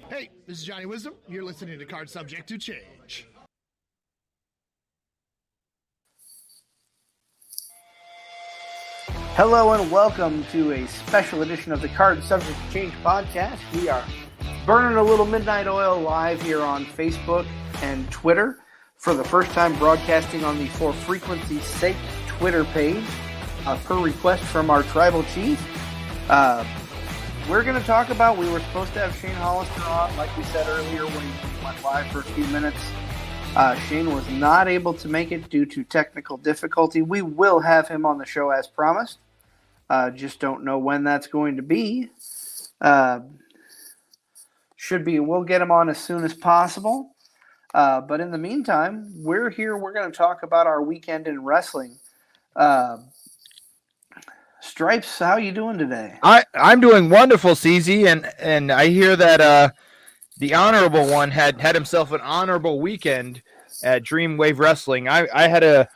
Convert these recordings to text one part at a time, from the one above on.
Hey, this is Johnny Wisdom. You're listening to Card Subject to Change. Hello and welcome to a special edition of the Card Subject to Change podcast. We are burning a little midnight oil live here on Facebook and Twitter for the first time broadcasting on the For Frequency's Sake Twitter page per request from our tribal chief. We're going to talk about, we were supposed to have Shane Hollister on, like we said earlier when we went live for a few minutes. Shane was not able to make it due to technical difficulty. We will have him on the show as promised. Just don't know when that's going to be. We'll get him on as soon as possible. But in the meantime, we're here. We're going to talk about our weekend in wrestling. Stripes, how you doing today? I'm doing wonderful, CZ, and I hear that the honorable one had himself an honorable weekend at Dreamwave Wrestling. I had a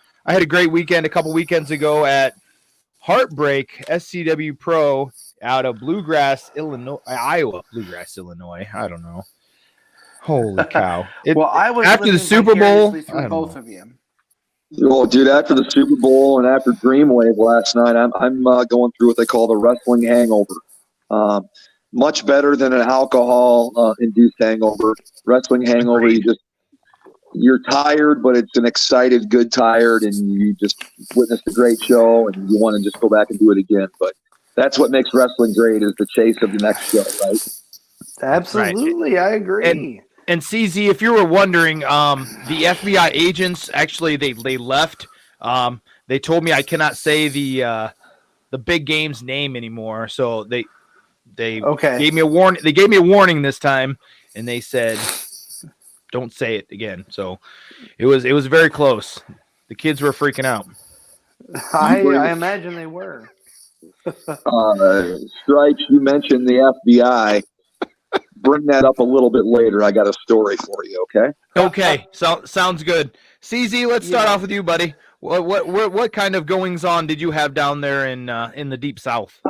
great weekend a couple weekends ago at Heartbreak SCW Pro out of Iowa. Bluegrass, Illinois. I don't know. Holy cow! I was after the Super Bowl. Both of you. Well, dude, after the Super Bowl and after Dreamwave last night, I'm going through what they call the wrestling hangover. Much better than an alcohol-induced hangover. Wrestling hangover, you're tired, but it's an excited, good tired, and you just witnessed a great show, and you want to just go back and do it again. But that's what makes wrestling great, is the chase of the next show, right? Absolutely, right. I agree. And CZ, if you were wondering, the FBI agents actually they left. They told me I cannot say the big game's name anymore, so they gave me a warning. They gave me a warning this time, and they said don't say it again. So it was very close. The kids were freaking out. I imagine they were. Stripes, you mentioned the FBI. Bring that up a little bit later. I got a story for you, okay? Okay, so sounds good. CZ, let's start off with you, buddy. What kind of goings on did you have down there in the Deep South?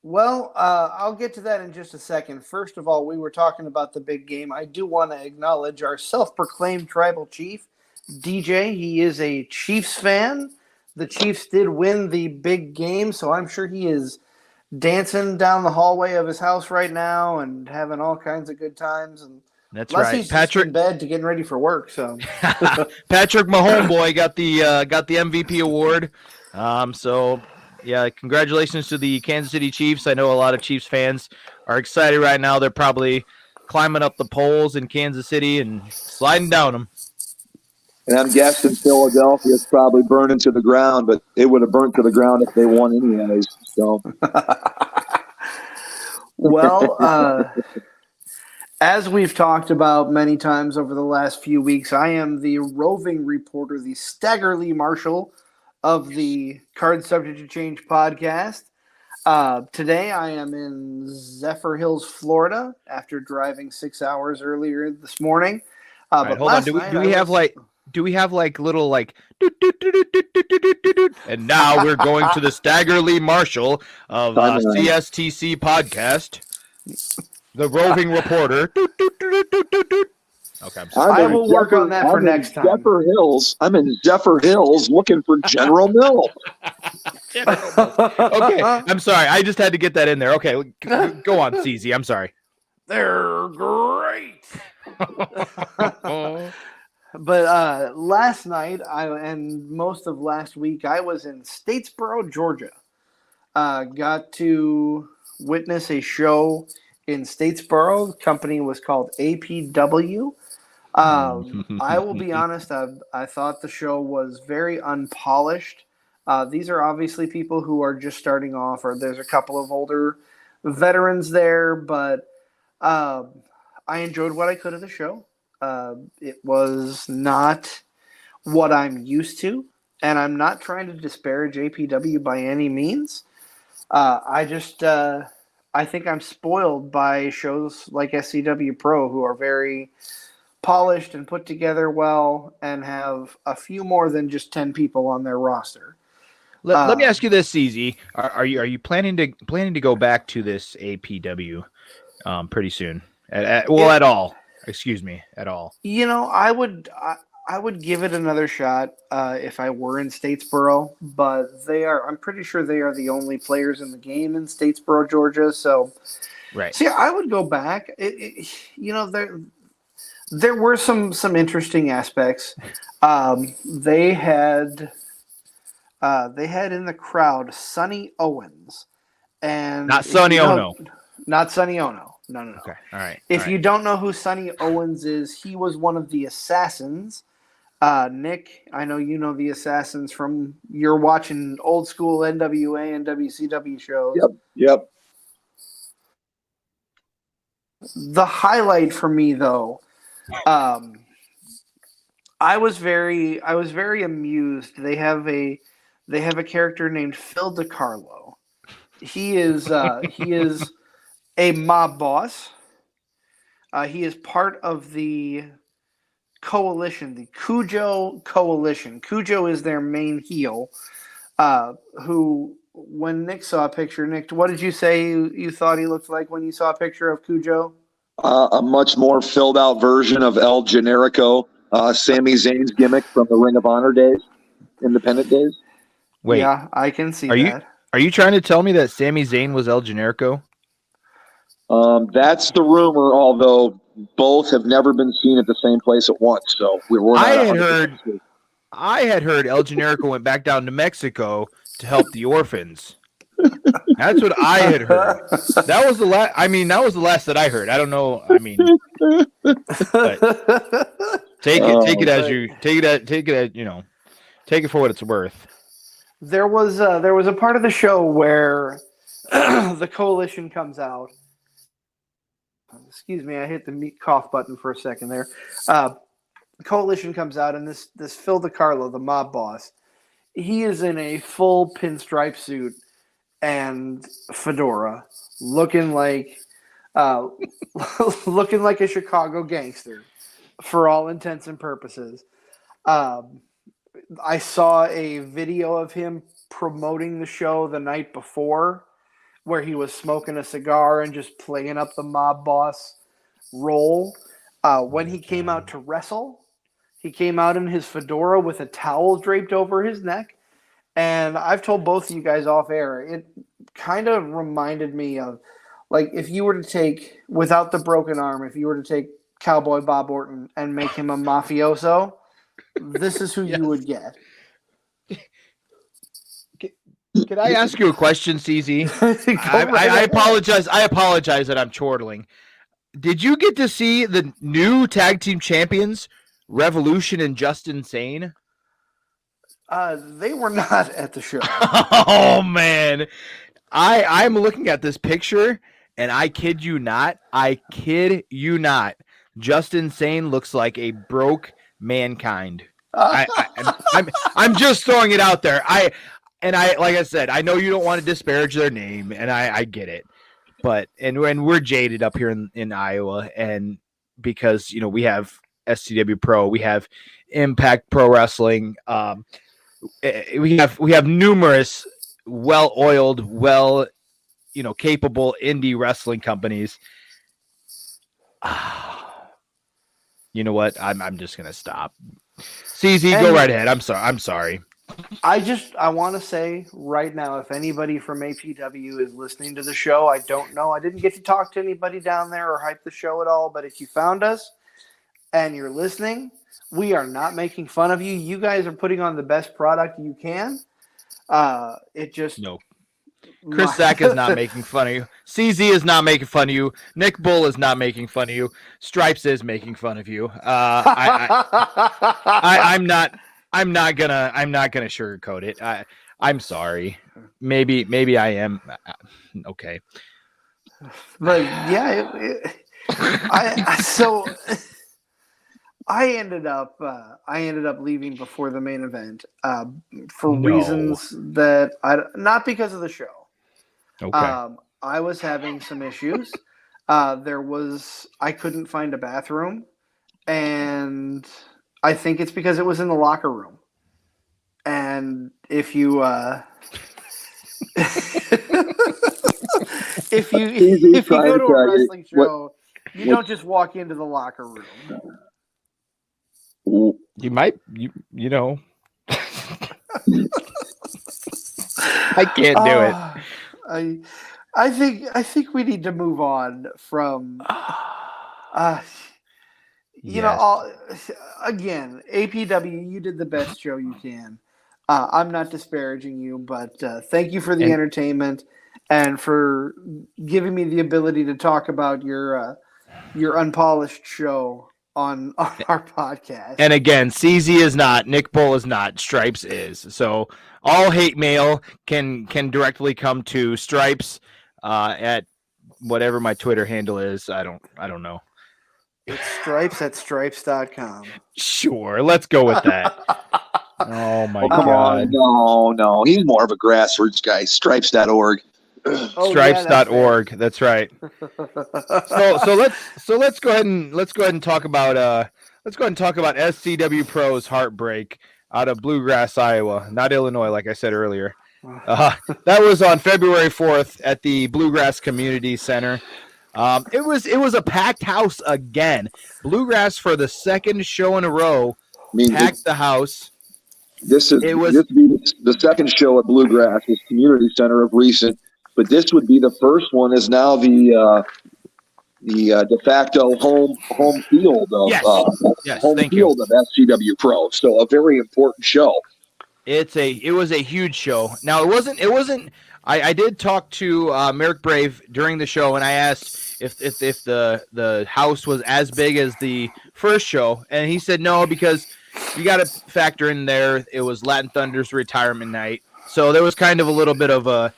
Well, I'll get to that in just a second. First of all, we were talking about the big game. I do want to acknowledge our self-proclaimed tribal chief, DJ. He is a Chiefs fan. The Chiefs did win the big game, so I'm sure he is dancing down the hallway of his house right now and having all kinds of good times. And that's right. He's Patrick in bed to getting ready for work. So Patrick, my homeboy, got the MVP award. So yeah, congratulations to the Kansas City Chiefs. I know a lot of Chiefs fans are excited right now. They're probably climbing up the poles in Kansas City and sliding down them. And I'm guessing Philadelphia's probably burning to the ground, but it would have burnt to the ground if they won anyways. So, well, as we've talked about many times over the last few weeks, I am the roving reporter, the Stagger Lee Marshall of the Card Subject to Change podcast. Today I am in Zephyr Hills, Florida, after driving 6 hours earlier this morning. But hold on, do we have little and now we're going to the Stagger Lee Marshall of CSTC podcast, the roving reporter. Okay, I will work on that for next time. I'm in Zephyr Hills looking for General Mills. Okay, I'm sorry. I just had to get that in there. Okay, go on, CZ. I'm sorry. They're great. But last night, and most of last week, I was in Statesboro, Georgia. Got to witness a show in Statesboro. The company was called APW. I will be honest, I thought the show was very unpolished. These are obviously people who are just starting off, or there's a couple of older veterans there, but I enjoyed what I could of the show. It was not what I'm used to, and I'm not trying to disparage APW by any means. I think I'm spoiled by shows like SCW Pro, who are very polished and put together well and have a few more than just 10 people on their roster. Let me ask you this, CZ. Are you planning to go back to this APW pretty soon? At all. Excuse me, at all. I would give it another shot if I were in Statesboro, but I'm pretty sure they are the only players in the game in Statesboro, Georgia. So, Right. See, I would go back. There were some interesting aspects. They had in the crowd Sonny Owens, and Not Sonny Ono. Not Sonny Ono. No. Okay. All right. If you don't know who Sonny Owens is, he was one of the assassins. Nick, I know you know the assassins from you're watching old school NWA and WCW shows. Yep. The highlight for me, though, I was very amused. They have a character named Phil DiCarlo. He is a mob boss. He is part of the coalition, the Cujo coalition. Cujo is their main heel. Who, when Nick saw a picture, Nick, what did you say you thought he looked like when you saw a picture of Cujo? A much more filled out version of El Generico, Sami Zayn's gimmick from the Ring of Honor days, independent days. Wait. Yeah, I can see that. Are you trying to tell me that Sami Zayn was El Generico? That's the rumor, although both have never been seen at the same place at once. So we're not I had heard El Generico went back down to Mexico to help the orphans. That's what I had heard. That was the last. I mean, that was the last that I heard. I don't know. I mean, take it for what it's worth. There was a part of the show where the coalition comes out. Excuse me, I hit the mute cough button for a second there. The coalition comes out, and this Phil DiCarlo, the mob boss, he is in a full pinstripe suit and fedora, looking like a Chicago gangster, for all intents and purposes. I saw a video of him promoting the show the night before, where he was smoking a cigar and just playing up the mob boss role. When he came out to wrestle, he came out in his fedora with a towel draped over his neck. And I've told both of you guys off air, it kind of reminded me of, like, if you were to take, without the broken arm, if you were to take Cowboy Bob Orton and make him a mafioso, this is who you would get. Can I ask you a question, CZ? I apologize. I apologize that I'm chortling. Did you get to see the new tag team champions, Revolution and Justin Sane? They were not at the show. Oh man, I'm looking at this picture, and I kid you not. Justin Sane looks like a broke Mankind. I'm just throwing it out there. Like I said, I know you don't want to disparage their name, and I get it. But and we're jaded up here in Iowa, and because we have SCW Pro, we have Impact Pro Wrestling, we have numerous well-oiled, capable indie wrestling companies. You know what? I'm just gonna stop. CZ, go right ahead. I'm sorry. I want to say right now, if anybody from APW is listening to the show, I don't know. I didn't get to talk to anybody down there or hype the show at all. But if you found us and you're listening, we are not making fun of you. You guys are putting on the best product you can. No. Chris Sack is not making fun of you. CZ is not making fun of you. Nick Bull is not making fun of you. Stripes is making fun of you. I'm not gonna sugarcoat it. I'm sorry. Maybe I am. Okay. But yeah, I ended up leaving before the main event for reasons that not because of the show. Okay. I was having some issues. I couldn't find a bathroom, and I think it's because it was in the locker room. And if you go to a wrestling show You don't just walk into the locker room. You might, you know. I can't do it. I think we need to move on from. You know, again, APW, you did the best show you can. I'm not disparaging you, but thank you for the entertainment and for giving me the ability to talk about your unpolished show on our podcast. And again, CZ is not, Nick Bull is not, Stripes is. So all hate mail can directly come to Stripes at whatever my Twitter handle is. I don't know. It's Stripes at stripes.com. Sure, let's go with that. Oh my come God. On. No. He's more of a grassroots guy. Stripes.org. Stripes.org. That's right. So let's go ahead and talk about SCW Pro's heartbreak out of Bluegrass, Iowa, not Illinois, like I said earlier. That was on February 4th at the Bluegrass Community Center. It was a packed house again. Bluegrass for the second show in a row packed the house. This would be the second show at Bluegrass's Community Center of recent, but this would be the first one. Is now the de facto home field of field of SCW Pro. So a very important show. It was a huge show. Now it wasn't. I did talk to Merrick Brave during the show, and I asked if the house was as big as the first show, and he said no, because you got to factor in there it was Latin Thunder's retirement night, so there was kind of a little bit of a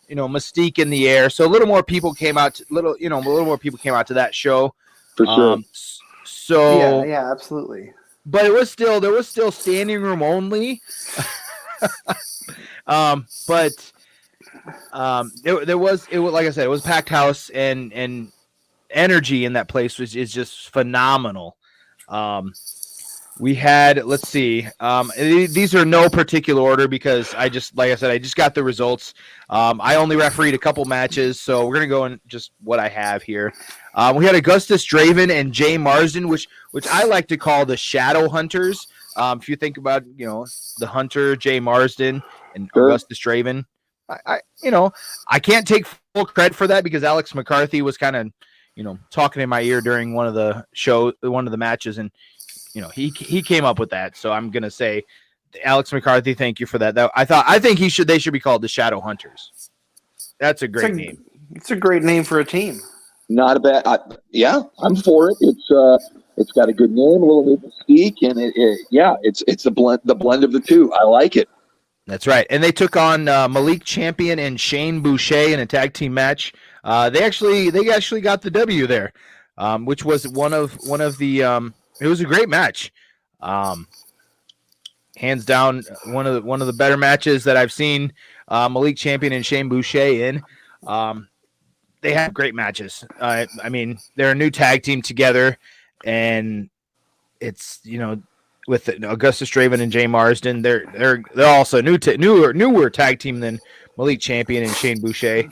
mystique in the air. So a little more people came out to that show. For sure. So yeah, absolutely. But there was still standing room only. But it was like I said, it was a packed house, and energy in that place is just phenomenal. We had, let's see, these are no particular order because I just got the results. I only refereed a couple matches, so we're gonna go in just what I have here. We had Augustus Draven and Jay Marsden, which I like to call the Shadow Hunters. If you think about the Hunter, Jay Marsden, and Augustus Draven, I can't take full credit for that because Alex McCarthy was kind of talking in my ear during one of the matches, and he came up with that. So I'm gonna say, Alex McCarthy, thank you for that. I think they should be called the Shadow Hunters. That's a great name. It's a great name for a team. Not a bad. I'm for it. It's got a good name, a little bit of mystique, and it's the blend of the two. I like it. That's right. And they took on Malik Champion and Shane Boucher in a tag team match. They actually got the W there, which was one of the. It was a great match. Hands down, one of the better matches that I've seen Malik Champion and Shane Boucher in. They have great matches. I mean, they're a new tag team together, and it's with Augustus Draven and Jay Marsden, they're also newer tag team than Malik Champion and Shane Boucher.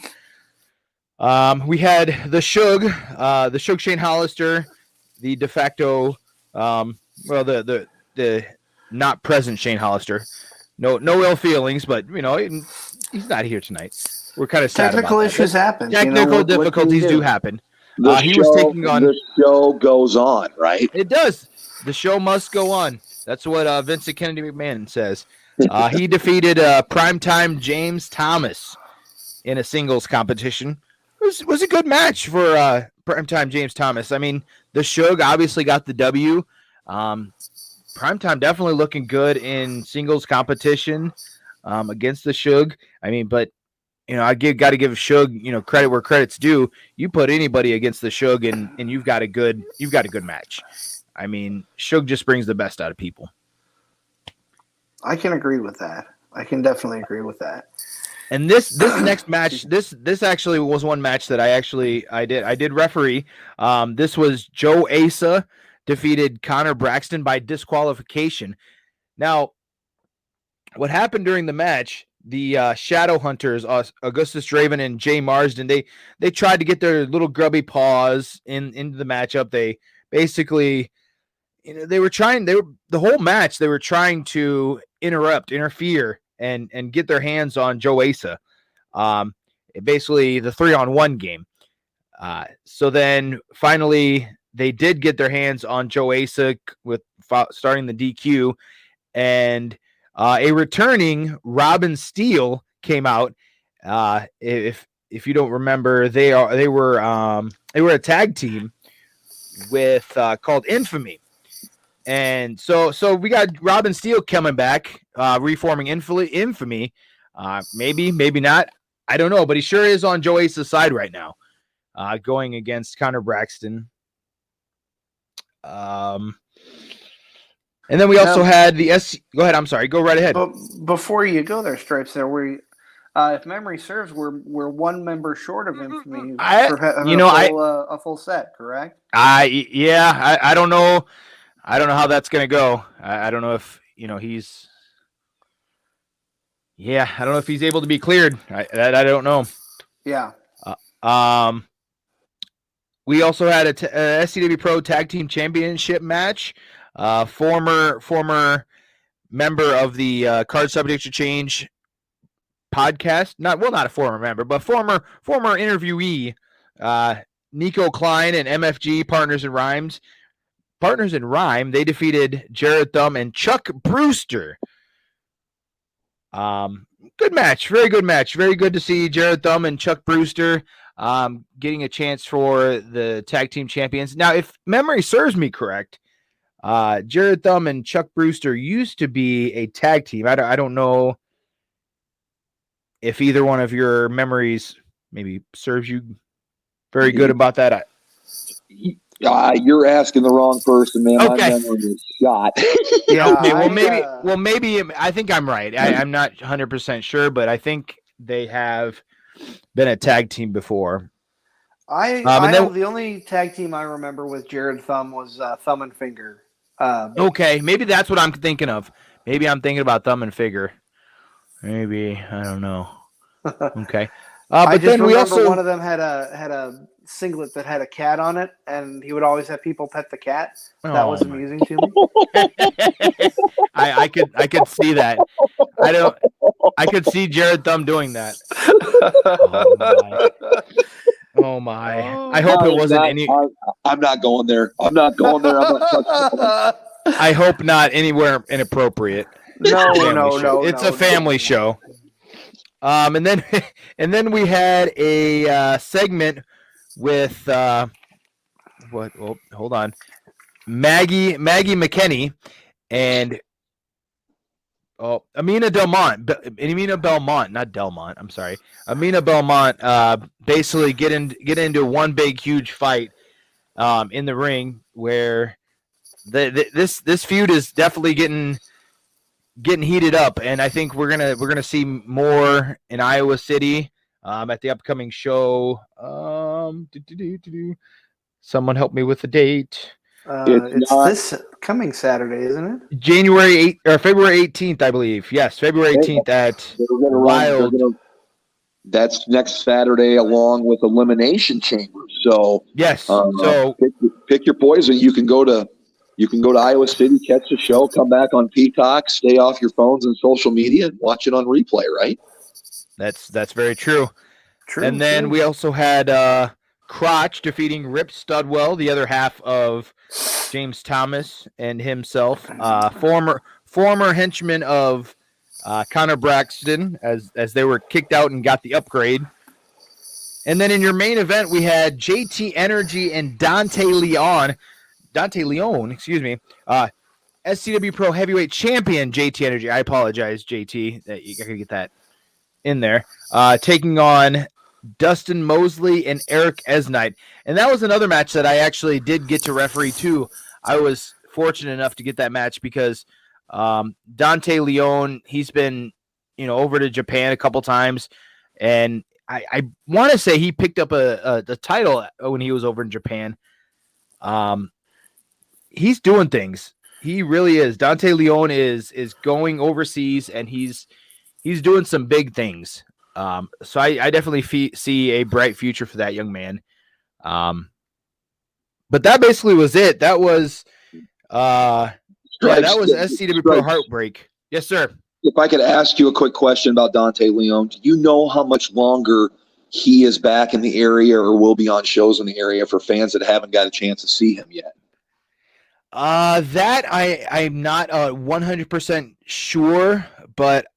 We had the Shug Shane Hollister, the de facto, the not present Shane Hollister. No ill feelings, but he's not here tonight. We're kind of sad technical about issues that. happen. Technical difficulties do happen. The show goes on, right? It does. The show must go on. That's what Vincent Kennedy McMahon says. He defeated primetime James Thomas in a singles competition. It was a good match for primetime James Thomas. I mean, the Shug obviously got the W. Primetime definitely looking good in singles competition against the Shug. I mean, but I got to give Shug credit where credit's due. You put anybody against the Shug and you've got a good match. I mean, Shug just brings the best out of people. I can agree with that. I can definitely agree with that. And this next match, this actually was one match that I did referee. This was Joe Asa defeated Connor Braxton by disqualification. Now, what happened during the match? the Shadow Hunters, Augustus Draven and Jay Marsden, they tried to get their little grubby paws into the matchup. They basically, they were the whole match, they were trying to interfere, and get their hands on Joe Asa. Basically the 3-on-1 game. So then finally they did get their hands on Joe Asa with starting the DQ, and a returning Robin Steele came out. If you don't remember, they were a tag team with called Infamy, and so we got Robin Steele coming back, reforming Infamy. Maybe not. I don't know, but he sure is on Joe Ace's side right now, going against Connor Braxton. And then we also had the Go ahead. I'm sorry. Go right ahead. But before you go there, Stripes, if memory serves, we're one member short of Infamy a full set, correct? I don't know. I don't know how that's gonna go. I don't know if he's. Yeah, I don't know if he's able to be cleared. I don't know. Yeah. We also had a SCW Pro Tag Team Championship match. Former member of the Card Subject Exchange podcast. Not a former member, but former interviewee. Nico Klein and MFG Partners in Rhyme. They defeated Jared Thumb and Chuck Brewster. Good match, very good match. Very good to see Jared Thumb and Chuck Brewster getting a chance for the tag team champions. Now, if memory serves me correct, Jared Thumb and Chuck Brewster used to be a tag team. I don't know if either one of your memories maybe serves you very good about that. You're asking the wrong person, man. Okay. My memory is shot. Yeah. Okay. Maybe I think I'm right. I'm not 100% sure, but I think they have been a tag team before. The only tag team I remember with Jared Thumb was Thumb and Finger. Okay, maybe that's what I'm thinking of. Maybe I'm thinking about Thumb and Finger. Maybe, I don't know. Okay. But I just then remember one of them had a singlet that had a cat on it, and he would always have people pet the cat. That was amusing to me. I could see that. I could see Jared Thumb doing that. Oh my! I hope it wasn't any. I'm not going there. I'm not I hope not anywhere inappropriate. No. It's a family show. And then we had a segment with what? Oh, hold on, Maggie McKinney and Amina Belmont, not Delmont. I'm sorry, Amina Belmont. Basically get into one big huge fight in the ring where this feud is definitely getting heated up, and I think we're gonna see more in Iowa City at the upcoming show. Someone help me with the date. It's this coming Saturday, isn't it? January 8th or February 18th, I believe. Yes, February 18th at Wild. That's next Saturday, along with Elimination Chamber. So yes, so pick your poison. You can go to Iowa City, catch the show, come back on Peacock, stay off your phones and social media, and watch it on replay. Right? That's very true. And then we also had Crotch defeating Rip Studwell, the other half of James Thomas and himself, former henchman of Connor Braxton, as they were kicked out and got the upgrade. And then in your main event, we had JT Energy and Dante Leon, excuse me, SCW Pro Heavyweight Champion JT Energy. I apologize, JT, that you gotta get that in there. Taking on Dustin Mosley and Eric Esnight. And that was another match that I actually did get to referee too. I was fortunate enough to get that match because Dante Leon, he's been, over to Japan a couple times, and I want to say he picked up the title when he was over in Japan. He's doing things. He really is. Dante Leon is going overseas, and he's he's doing some big things. So I definitely see a bright future for that young man. But that basically was it. That was that was SCW Pro Heartbreak. Yes, sir. If I could ask you a quick question about Dante Leon, do you know how much longer he is back in the area or will be on shows in the area for fans that haven't got a chance to see him yet? That I'm not 100% sure, but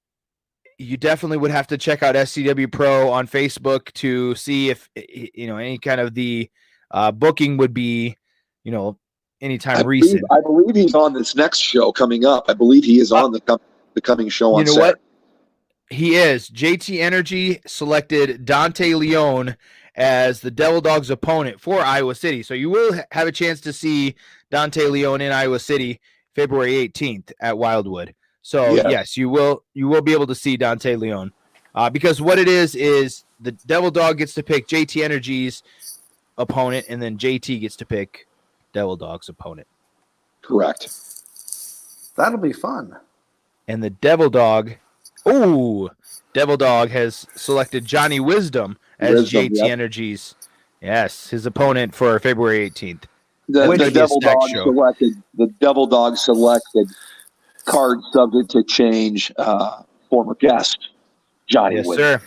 you definitely would have to check out SCW Pro on Facebook to see if any kind of the booking would be anytime recent. I believe he's on this next show coming up. I believe he is on the coming show on Saturday. What? He is. JT Energy selected Dante Leon as the Devil Dogs opponent for Iowa City. So you will have a chance to see Dante Leon in Iowa City February 18th at Wildwood. So yes, you will be able to see Dante Leon. Because what it is the Devil Dog gets to pick JT Energy's opponent, and then JT gets to pick Devil Dog's opponent. Correct. That'll be fun. And the Devil Dog has selected Johnny Wisdom as JT Energy's, his opponent for February 18th. The Devil Dog selected card subject to change former guest Johnny Wisdom. Sir.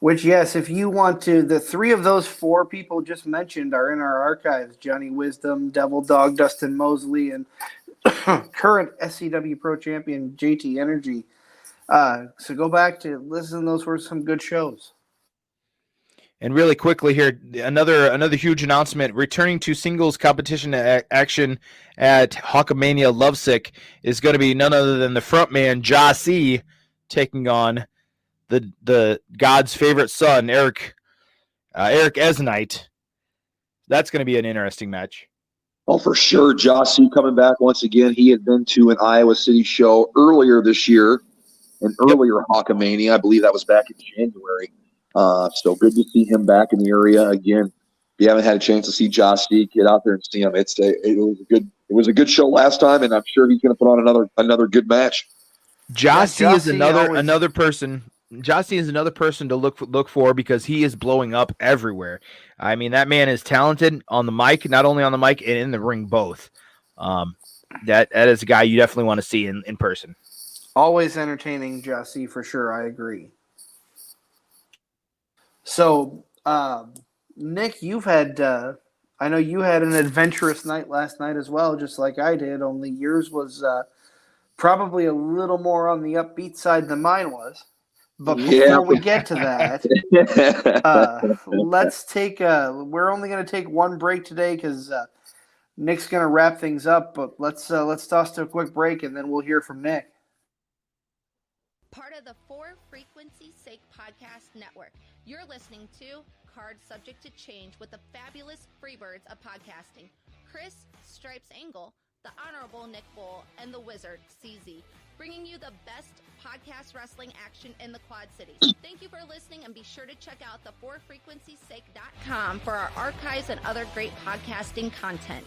Which, yes, if you want to, the three of those four people just mentioned are in our archives. Johnny Wisdom, Devil Dog, Dustin Mosley, and current SCW Pro Champion JT Energy. So go back to listen. Those were some good shows. And really quickly here, another huge announcement. Returning to singles competition action at Hawkamania Lovesick is going to be none other than the frontman, Jossie, taking on the God's favorite son, Eric Esnite. That's going to be an interesting match. Oh, for sure. Jossie coming back once again. He had been to an Iowa City show earlier this year, an earlier Hawkamania. I believe that was back in January. So good to see him back in the area again. If you haven't had a chance to see Jossie, get out there and see him. It was a good show last time, and I'm sure he's going to put on another good match. Jossie is another person. Jossie is another person to look for because he is blowing up everywhere. I mean, that man is talented on the mic, not only on the mic and in the ring both. That is a guy you definitely want to see in person. Always entertaining, Jossie, for sure. I agree. So, Nick, you've had I know you had an adventurous night last night as well, just like I did, only yours was probably a little more on the upbeat side than mine was. But before we get to that, let's take we're only going to take one break today because Nick's going to wrap things up. But let's toss to a quick break, and then we'll hear from Nick. Part of the For Frequency's Sake podcast network. You're listening to Cards Subject to Change with the fabulous Freebirds of podcasting, Chris Stripes Angle, the Honorable Nick Bull, and the Wizard CZ, bringing you the best podcast wrestling action in the Quad Cities. Thank you for listening, and be sure to check out the forfrequencysake.com for our archives and other great podcasting content.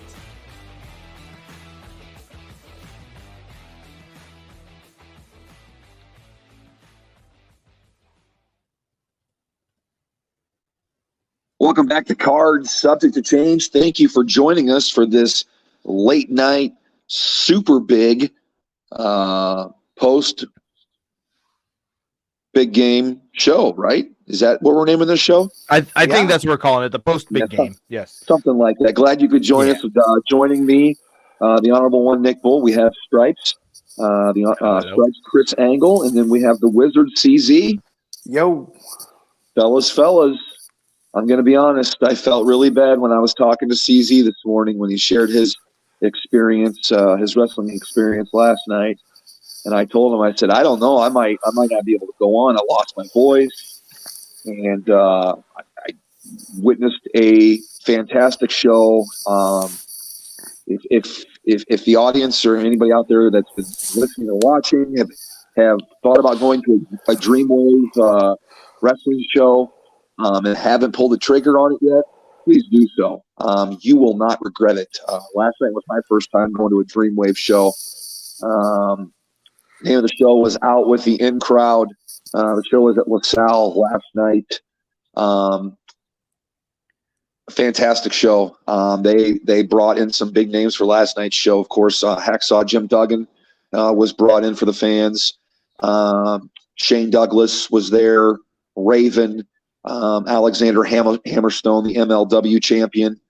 Welcome back to Cards Subject to Change. Thank you for joining us for this late night, super big post big game show, right? Is that what we're naming this show? I think that's what we're calling it, the post big game. Yes. Something like that. Glad you could join us. Joining me, the Honorable One Nick Bull. We have Stripes, Stripes Chris Angle, and then we have the Wizard CZ. Yo. Fellas. I'm going to be honest. I felt really bad when I was talking to CZ this morning when he shared his experience, his wrestling experience last night. And I told him, I said, I don't know. I might not be able to go on. I lost my voice. And I witnessed a fantastic show. If the audience or anybody out there that's been listening or watching have thought about going to a Dreamwave wrestling show, and haven't pulled the trigger on it yet, please do so. You will not regret it. Last night was my first time going to a Dreamwave show. Name of the show was Out with the In Crowd. The show was at LaSalle last night. Fantastic show. They brought in some big names for last night's show. Of course, Hacksaw Jim Duggan was brought in for the fans. Shane Douglas was there. Raven, Alexander Hammerstone, the MLW champion,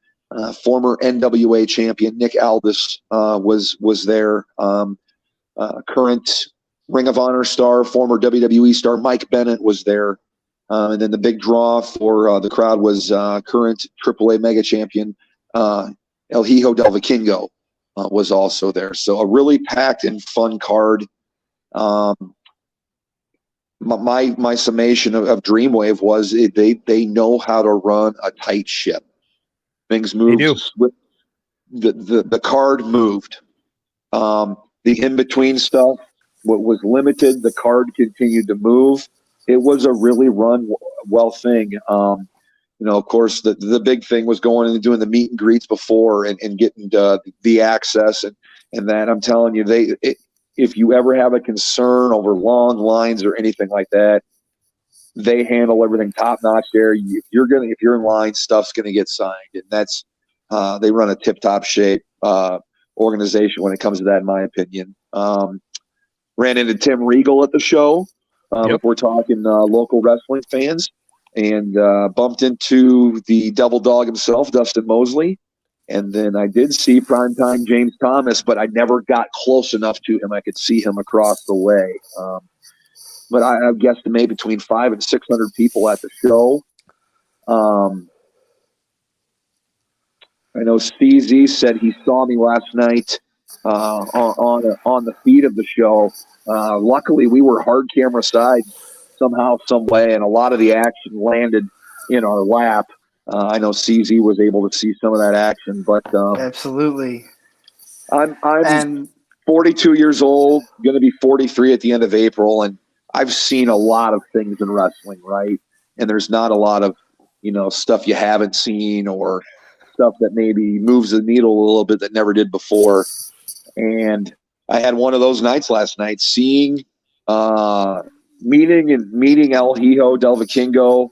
former NWA champion Nick Aldis was there. Current Ring of Honor star, former WWE star Mike Bennett was there. And then the big draw for the crowd was current AAA mega champion El Hijo del Vikingo was also there. So a really packed and fun card. My summation of Dreamwave was they know how to run a tight ship. Things moved. They do. The card moved. The in-between stuff was limited. The card continued to move. It was a really run well thing. Of course, the big thing was going and doing the meet and greets before and getting the access and that. I'm telling you, if you ever have a concern over long lines or anything like that, they handle everything top notch there. If you're in line, stuff's gonna get signed, and that's they run a tip top shape organization when it comes to that, in my opinion. Ran into Tim Regal at the show. If we're talking local wrestling fans, and bumped into the double dog himself, Dustin Mosley. And then I did see primetime James Thomas, but I never got close enough to him. I could see him across the way. But I guesstimate between 500 and 600 people at the show. I know CZ said he saw me last night on the feed of the show. Luckily, we were hard camera side somehow, some way, and a lot of the action landed in our lap. I know CZ was able to see some of that action, but absolutely. I'm 42 years old, going to be 43 at the end of April, and I've seen a lot of things in wrestling, right? And there's not a lot of stuff you haven't seen or stuff that maybe moves the needle a little bit that never did before. And I had one of those nights last night, seeing meeting El Hijo del Vikingo,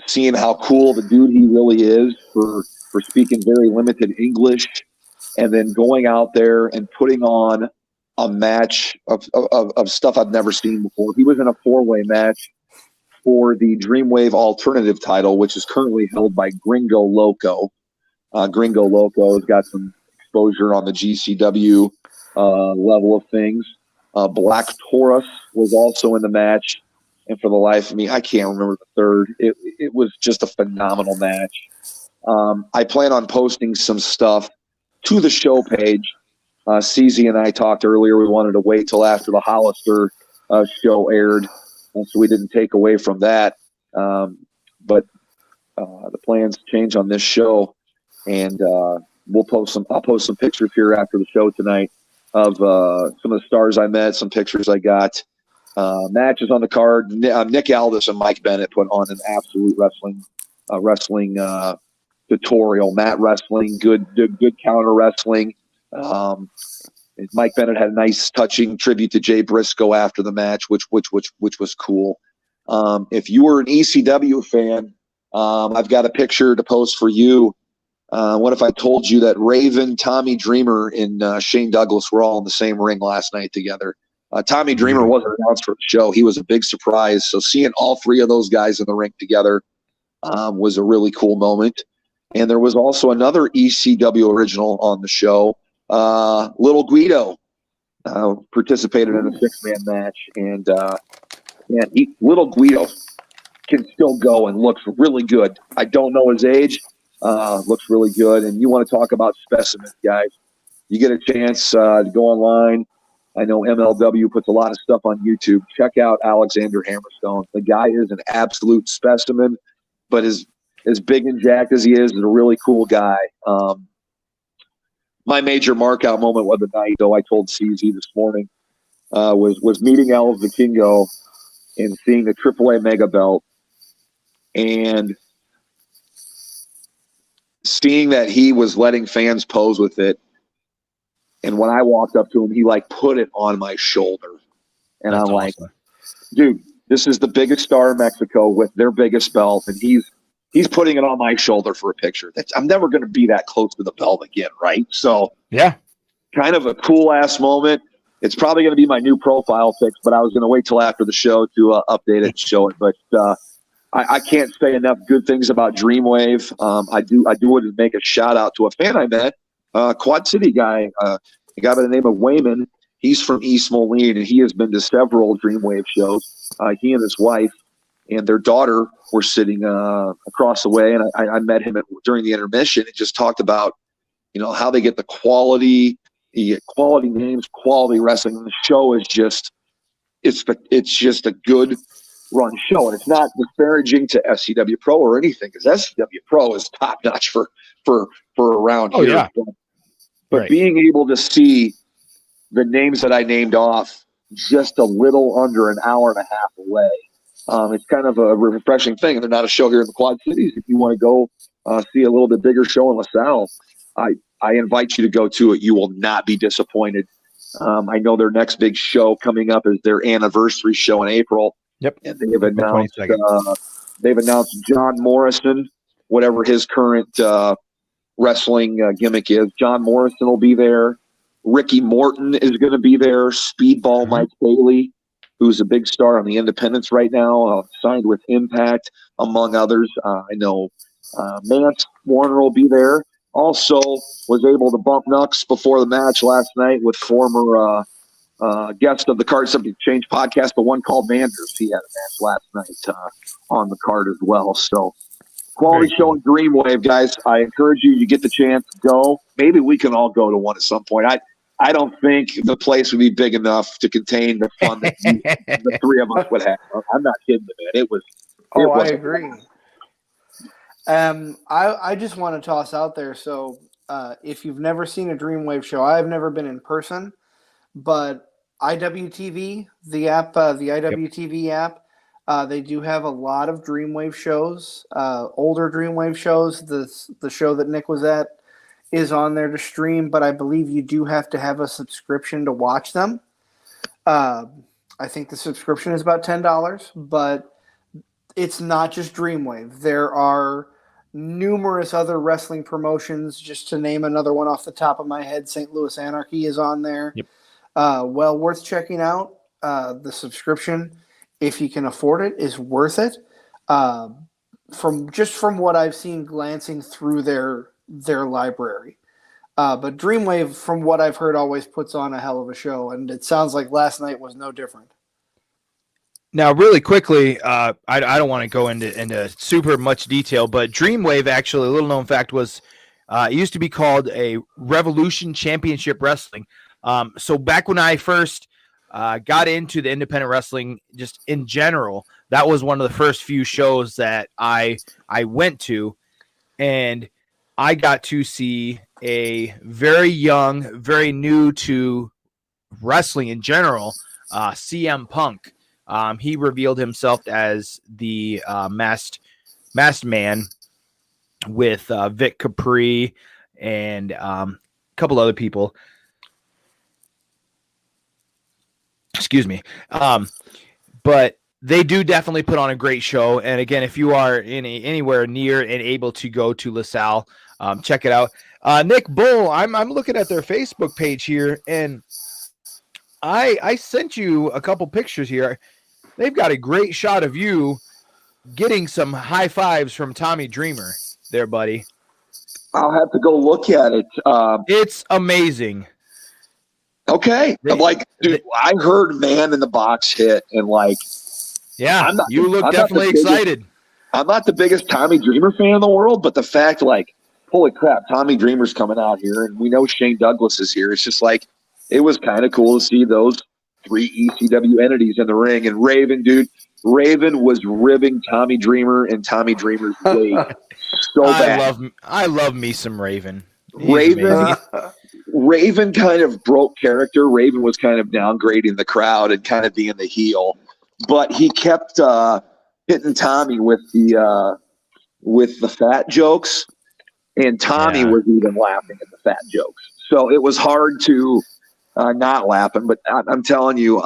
seeing how cool the dude he really is for speaking very limited English, and then going out there and putting on a match of stuff I've never seen before. He was in a 4-way match for the Dreamwave Alternative title, which is currently held by Gringo Loco. Gringo Loco has got some exposure on the GCW level of things. Black Taurus was also in the match, and for the life of me, I can't remember the third. It was just a phenomenal match. I plan on posting some stuff to the show page. CZ and I talked earlier. We wanted to wait till after the Hollister show aired, so we didn't take away from that. But the plans change on this show, and I'll post some pictures here after the show tonight of some of the stars I met, some pictures I got, matches on the card. Nick Aldis and Mike Bennett put on an absolute wrestling tutorial. Mat wrestling, good counter wrestling. Mike Bennett had a nice touching tribute to Jay Briscoe after the match, which was cool. If you were an ECW fan, I've got a picture to post for you. What if I told you that Raven, Tommy Dreamer, and Shane Douglas were all in the same ring last night together? Tommy Dreamer wasn't announced for the show. He was a big surprise. So seeing all three of those guys in the ring together was a really cool moment. And there was also another ECW original on the show. Little Guido participated in a 6-man match. And Little Guido can still go and looks really good. I don't know his age. Looks really good. And you want to talk about specimens, guys. You get a chance to go online. I know MLW puts a lot of stuff on YouTube. Check out Alexander Hammerstone. The guy is an absolute specimen, but as big and jacked as he is a really cool guy. My major mark-out moment of the night, though, I told CZ this morning, was meeting El Vikingo and seeing the AAA Mega Belt and seeing that he was letting fans pose with it. And when I walked up to him, he put it on my shoulder. And That's I'm like, awesome. dude, this is the biggest star in Mexico with their biggest belt, and he's putting it on my shoulder for a picture. I'm never going to be that close to the belt again, right? So Yeah. kind of a cool-ass moment. It's probably going to be my new profile pic, but I was going to wait till after the show to update it and show it. But I can't say enough good things about Dreamwave. I do want to make a shout-out to a fan I met, Quad City guy, a guy by the name of Wayman. He's from East Moline, and he has been to several Dreamwave shows. He and his wife and their daughter were sitting across the way, and I met him during the intermission and just talked about, how they get the quality names, quality wrestling. And the show is just it's just a good run show, and it's not disparaging to SCW Pro or anything, because SCW Pro is top notch for around here. Yeah. But Right. being able to see the names that I named off just a little under an hour and a half away, it's kind of a refreshing thing. And they're not a show here in the Quad Cities. If you want to go see a little bit bigger show in LaSalle, I invite you to go to it. You will not be disappointed. I know their next big show coming up is their anniversary show in April. Yep. And they have announced 22nd. John Morrison, whatever his current wrestling gimmick is. John Morrison will be there. Ricky Morton is going to be there. Speedball Mike Bailey, who's a big star on the independents right now, signed with Impact, among others. I know Mance Warner will be there. Also was able to bump Nux before the match last night with former guest of the Card Subject Change podcast, but one called Manders. He had a match last night on the card as well. So quality show in Dreamwave, guys. I encourage you to get the chance to go. Maybe we can all go to one at some point. I don't think the place would be big enough to contain the fun that the three of us would have. I'm not kidding, man. I agree. I just want to toss out there. So if you've never seen a Dreamwave show, I've never been in person, but IWTV, the app, the IWTV app, they do have a lot of Dreamwave shows, older Dreamwave shows. The show that Nick was at is on there to stream, but I believe you do have to have a subscription to watch them. I think the subscription is about $10, but it's not just Dreamwave. There are numerous other wrestling promotions. Just to name another one off the top of my head, St. Louis Anarchy is on there. Yep. Well worth checking out. The subscription, if you can afford it, is worth it. From what I've seen glancing through their library. But Dreamwave, from what I've heard, always puts on a hell of a show, and it sounds like last night was no different. Now, really quickly, I don't want to go into super much detail, but Dreamwave, actually, a little known fact was it used to be called a Revolution Championship Wrestling. So back when I first got into the independent wrestling, just in general, that was one of the first few shows that I went to, and I got to see a very young, very new to wrestling in general, CM Punk. He revealed himself as the masked man with Vic Capri and a couple other people. Excuse me. But they do definitely put on a great show. And again, if you are anywhere near and able to go to LaSalle, check it out. Nick Bull, I'm looking at their Facebook page here, and I sent you a couple pictures here. They've got a great shot of you getting some high fives from Tommy Dreamer there, buddy. I'll have to go look at it. It's amazing. Okay. I heard Man in the Box hit, and yeah, you look definitely excited. I'm not the biggest Tommy Dreamer fan in the world, but the fact, holy crap, Tommy Dreamer's coming out here, and we know Shane Douglas is here. It's just it was kind of cool to see those three ECW entities in the ring. And Raven was ribbing Tommy Dreamer and Tommy Dreamer's weight so bad. I love me some Raven. Raven kind of broke character. Raven was kind of downgrading the crowd and kind of being the heel, but he kept hitting Tommy with the fat jokes, and Tommy was even laughing at the fat jokes. So it was hard to not laughing, but I'm telling you,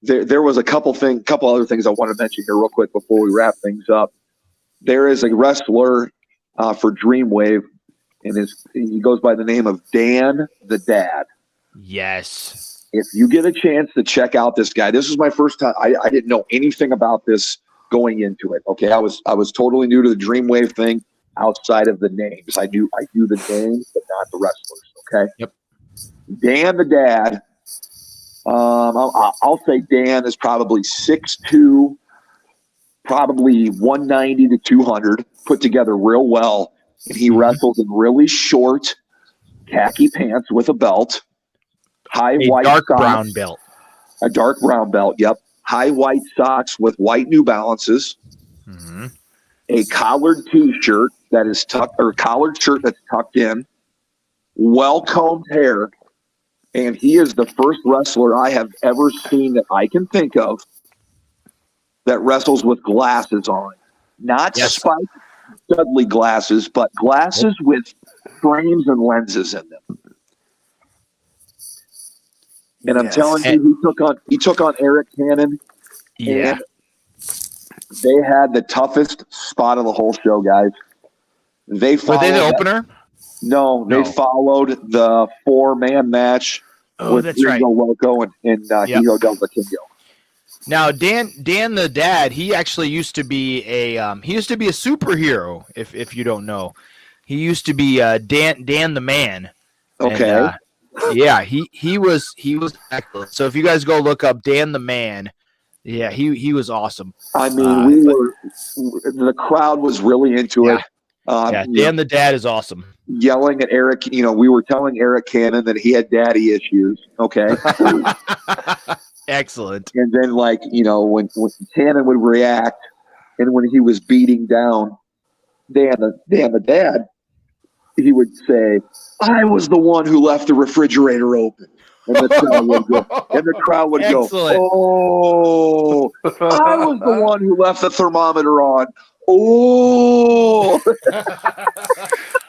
there was a couple other things I want to mention here real quick before we wrap things up. There is a wrestler for Dreamwave, and he goes by the name of Dan the Dad. Yes. If you get a chance to check out this guy, this was my first time. I didn't know anything about this going into it. Okay, I was totally new to the Dreamwave thing outside of the names. I knew the names, but not the wrestlers. Okay. Yep. Dan the Dad. I'll say Dan is probably 6'2", probably 190 to 200, put together real well. And he wrestles in really short khaki pants with a belt, white dark socks, brown belt. A dark brown belt, yep. High white socks with white New Balances, a collared T-shirt that is collared shirt that's tucked in, well-combed hair, and he is the first wrestler I have ever seen that I can think of that wrestles with glasses on. Not spiked Dudley glasses, but glasses with frames and lenses in them. And I'm telling you, he took on Eric Cannon. Yeah. And they had the toughest spot of the whole show, guys. Were they the opener? No, they followed the 4-man match with Ringo Loco and Hijo Del Vikingo. Now, Dan the Dad, he actually used to be a superhero. If you don't know, he used to be Dan the Man. Okay. And, he was excellent. So if you guys go look up Dan the Man, he was awesome. I mean, the crowd was really into it. Dan the Dad is awesome. Yelling at Eric, we were telling Eric Cannon that he had daddy issues. Okay. Excellent. And then, when Cannon would react, and when he was beating down Dan the Dad, he would say, "I was the one who left the refrigerator open." And the crowd would go, "Oh, I was the one who left the thermometer on." Oh,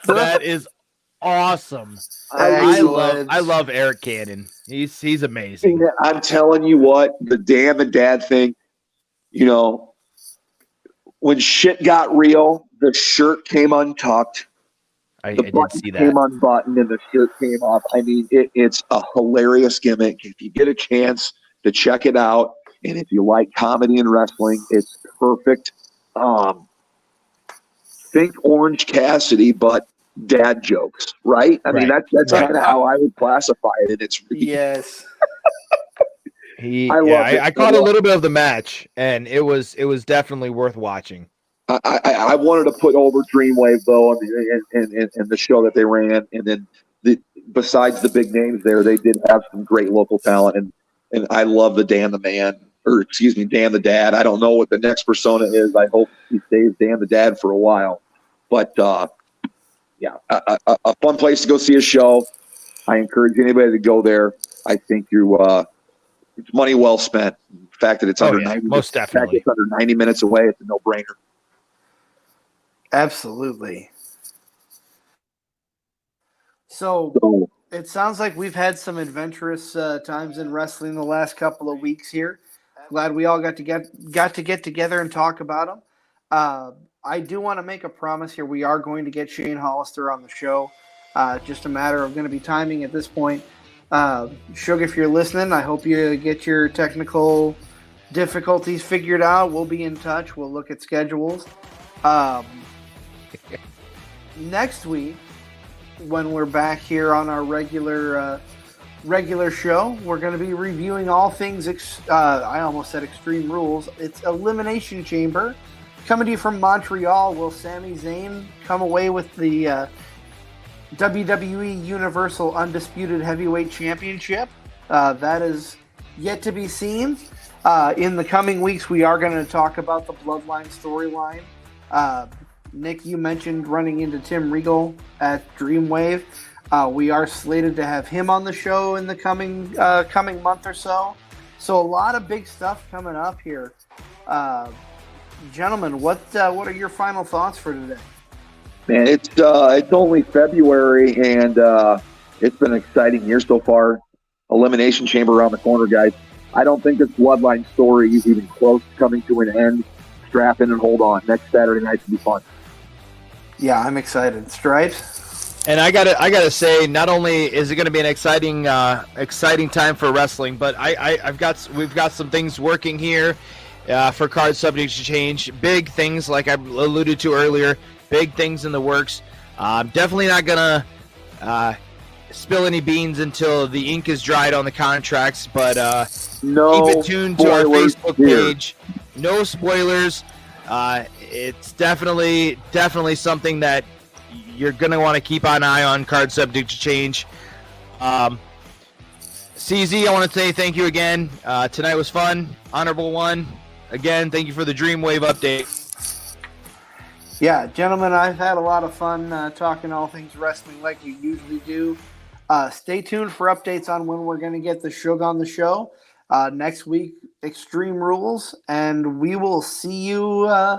that is awesome. I love Eric Cannon. He's amazing. I'm telling you what, the Dan the Dad thing, when shit got real, the shirt came untucked. I the did button see that. came unbuttoned and the shirt came off. I mean, it's a hilarious gimmick. If you get a chance to check it out, and if you like comedy and wrestling, it's perfect. Think Orange Cassidy, but dad jokes, right? I mean, that's kind of how I would classify it. And it's yes. I caught a little bit of the match, and it was definitely worth watching. I wanted to put over Dreamwave though, and the show that they ran, and then besides the big names there, they did have some great local talent, and I love the Dan the Dad. I don't know what the next persona is. I hope he stays Dan the Dad for a while, but a fun place to go see a show. I encourage anybody to go there. I think it's money well spent. The fact that it's under 90 most definitely. It's under 90 minutes away, it's a no-brainer. Absolutely. So it sounds like we've had some adventurous times in wrestling the last couple of weeks here. Glad we all got to get together and talk about them. I do want to make a promise here. We are going to get Shane Hollister on the show. Just a matter of going to be timing at this point. Suge, if you're listening, I hope you get your technical difficulties figured out. We'll be in touch. We'll look at schedules. Next week, when we're back here on our regular show, we're going to be reviewing all things, I almost said Extreme Rules. It's Elimination Chamber. Coming to you from Montreal, will Sami Zayn come away with the WWE Universal Undisputed Heavyweight Championship? That is yet to be seen. In the coming weeks, we are going to talk about the Bloodline storyline. Nick, you mentioned running into Tim Regal at Dreamwave. We are slated to have him on the show in the coming month or so. So a lot of big stuff coming up here. Gentlemen, what are your final thoughts for today? Man, it's only February, and it's been an exciting year so far. Elimination Chamber around the corner, guys. I don't think this Bloodline story is even close to coming to an end. Strap in and hold on. Next Saturday night should be fun. Yeah, I'm excited. Stripes? And I gotta say, not only is it going to be an exciting time for wrestling, but we've got some things working here for Card Subject to Change. Big things, like I alluded to earlier, big things in the works. Definitely not gonna spill any beans until the ink is dried on the contracts, but no keep it tuned to our spoilers Facebook here. page. No spoilers. It's definitely something that you're going to want to keep an eye on. Card Subject to Change. CZ, I want to say thank you again. Tonight was fun. Honorable one. Again, thank you for the Dreamwave update. Yeah, gentlemen, I've had a lot of fun talking all things wrestling like you usually do. Stay tuned for updates on when we're going to get the Shug on the show. Next week, Extreme Rules, and we will see you.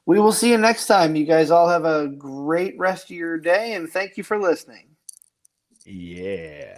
We will see you next time. You guys all have a great rest of your day, and thank you for listening. Yeah.